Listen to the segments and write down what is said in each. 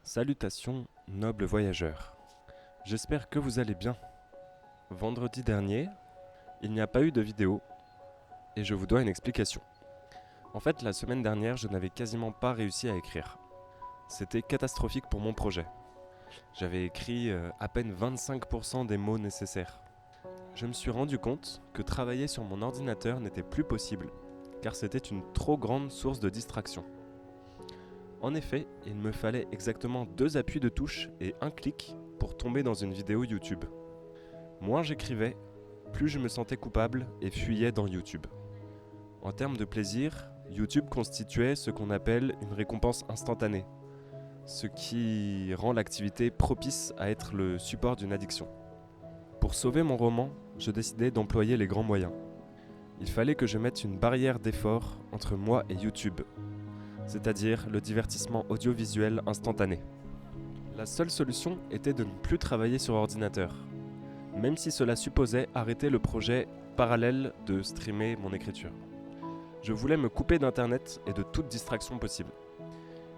Salutations, nobles voyageurs. J'espère que vous allez bien. Vendredi dernier, il n'y a pas eu de vidéo et je vous dois une explication. En fait, la semaine dernière, je n'avais quasiment pas réussi à écrire. C'était catastrophique pour mon projet. J'avais écrit à peine 25% des mots nécessaires. Je me suis rendu compte que travailler sur mon ordinateur n'était plus possible car c'était une trop grande source de distraction. En effet, il me fallait exactement 2 appuis de touche et un clic pour tomber dans une vidéo YouTube. Moins j'écrivais, plus je me sentais coupable et fuyais dans YouTube. En termes de plaisir, YouTube constituait ce qu'on appelle une récompense instantanée, ce qui rend l'activité propice à être le support d'une addiction. Pour sauver mon roman, je décidai d'employer les grands moyens. Il fallait que je mette une barrière d'effort entre moi et YouTube, c'est-à-dire le divertissement audiovisuel instantané. La seule solution était de ne plus travailler sur ordinateur, même si cela supposait arrêter le projet parallèle de streamer mon écriture. Je voulais me couper d'internet et de toute distraction possible.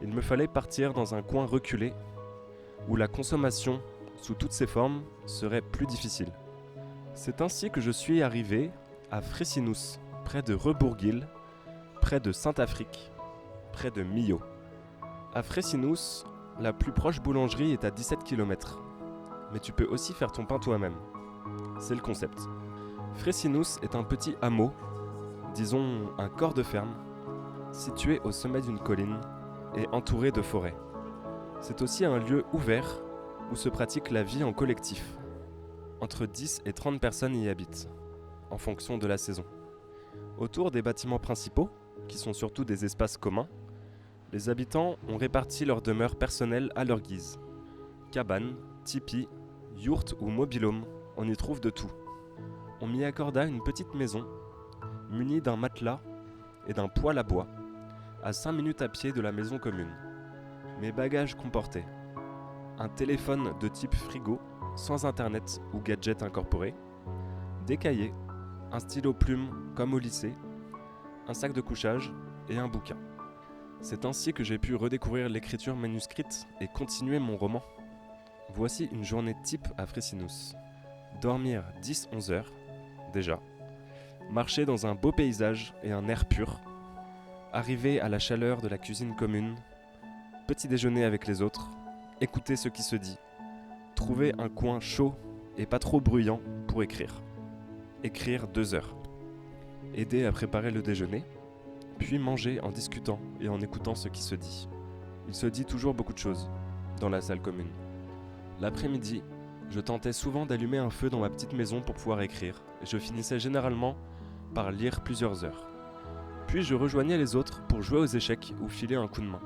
Il me fallait partir dans un coin reculé où la consommation, sous toutes ses formes, serait plus difficile. C'est ainsi que je suis arrivé à Frecinus, près de Rebourgil, près de Saint-Affrique, près de Millau. À Frecinus, la plus proche boulangerie est à 17 km, mais tu peux aussi faire ton pain toi-même. C'est le concept. Frecinus est un petit hameau, disons un corps de ferme, situé au sommet d'une colline et entouré de forêts. C'est aussi un lieu ouvert où se pratique la vie en collectif. Entre 10 et 30 personnes y habitent, en fonction de la saison. Autour des bâtiments principaux, qui sont surtout des espaces communs, les habitants ont réparti leurs demeures personnelles à leur guise. Cabanes, tipis, yourtes ou mobil-homes, on y trouve de tout. On m'y accorda une petite maison, munie d'un matelas et d'un poêle à bois, à 5 minutes à pied de la maison commune. Mes bagages comportaient un téléphone de type frigo, sans internet ou gadget incorporé, des cahiers, un stylo plume comme au lycée, un sac de couchage et un bouquin. C'est ainsi que j'ai pu redécouvrir l'écriture manuscrite et continuer mon roman. Voici une journée type à Frecinus. Dormir 10-11 heures, déjà. Marcher dans un beau paysage et un air pur. Arriver à la chaleur de la cuisine commune. Petit déjeuner avec les autres. Écouter ce qui se dit. Trouver un coin chaud et pas trop bruyant pour écrire. Écrire 2 heures. Aider à préparer le déjeuner. Puis manger en discutant et en écoutant ce qui se dit. Il se dit toujours beaucoup de choses dans la salle commune. L'après-midi, je tentais souvent d'allumer un feu dans ma petite maison pour pouvoir écrire, et je finissais généralement par lire plusieurs heures. Puis je rejoignais les autres pour jouer aux échecs ou filer un coup de main.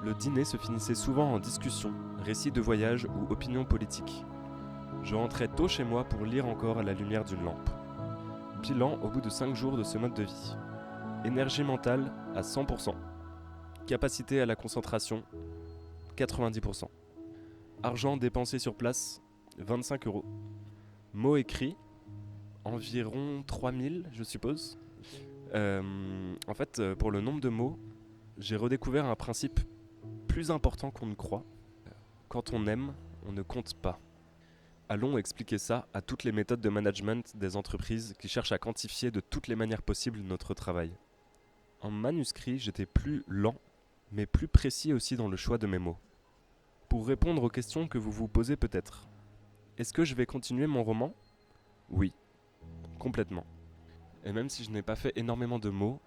Le dîner se finissait souvent en discussion, récits de voyage ou opinions politiques. Je rentrais tôt chez moi pour lire encore à la lumière d'une lampe. Bilan au bout de 5 jours de ce mode de vie. Énergie mentale à 100%. Capacité à la concentration 90%. Argent dépensé sur place 25 €. Mots écrits environ 3000 je suppose. En fait, pour le nombre de mots, j'ai redécouvert un principe plus important qu'on ne croit. Quand on aime, on ne compte pas. Allons expliquer ça à toutes les méthodes de management des entreprises qui cherchent à quantifier de toutes les manières possibles notre travail. En manuscrit, j'étais plus lent, mais plus précis aussi dans le choix de mes mots. Pour répondre aux questions que vous vous posez peut-être. Est-ce que je vais continuer mon roman ? Oui, complètement. Et même si je n'ai pas fait énormément de mots,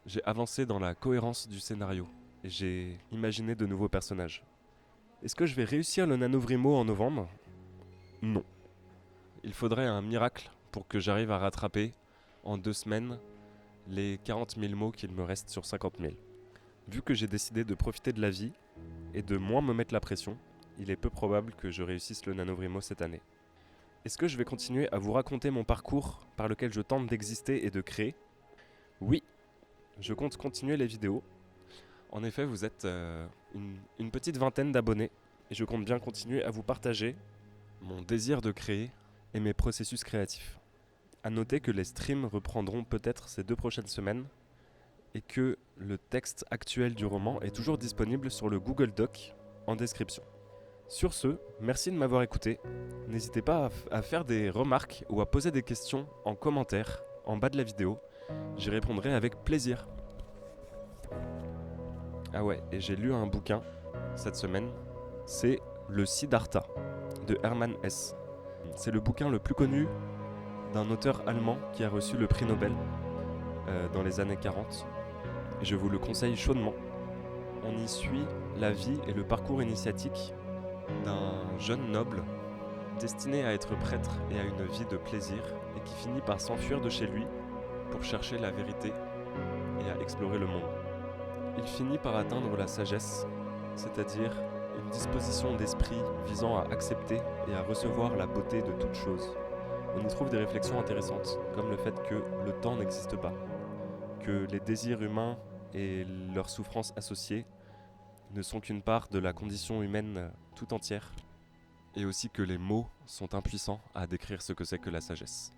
j'ai avancé dans la cohérence du scénario et j'ai imaginé de nouveaux personnages. Est-ce que je vais réussir le NaNoWriMo en novembre ? Non. Il faudrait un miracle pour que j'arrive à rattraper en 2 semaines les 40 000 mots qu'il me reste sur 50 000. Vu que j'ai décidé de profiter de la vie et de moins me mettre la pression, il est peu probable que je réussisse le NaNoWriMo cette année. Est-ce que je vais continuer à vous raconter mon parcours par lequel je tente d'exister et de créer ? Oui, je compte continuer les vidéos. En effet, vous êtes une petite vingtaine d'abonnés et je compte bien continuer à vous partager mon désir de créer et mes processus créatifs. À noter que les streams reprendront peut-être ces 2 prochaines semaines et que le texte actuel du roman est toujours disponible sur le Google Doc en description. Sur ce, merci de m'avoir écouté. N'hésitez pas à faire des remarques ou à poser des questions en commentaire en bas de la vidéo. J'y répondrai avec plaisir. Ah ouais, et j'ai lu un bouquin cette semaine, c'est Le Siddhartha de Hermann Hesse. C'est le bouquin le plus connu d'un auteur allemand qui a reçu le prix Nobel dans les années 40. Et je vous le conseille chaudement. On y suit la vie et le parcours initiatique d'un jeune noble destiné à être prêtre et à une vie de plaisir et qui finit par s'enfuir de chez lui pour chercher la vérité et à explorer le monde. Il finit par atteindre la sagesse, c'est-à-dire une disposition d'esprit visant à accepter et à recevoir la beauté de toute chose. On y trouve des réflexions intéressantes, comme le fait que le temps n'existe pas, que les désirs humains et leurs souffrances associées ne sont qu'une part de la condition humaine tout entière, et aussi que les mots sont impuissants à décrire ce que c'est que la sagesse.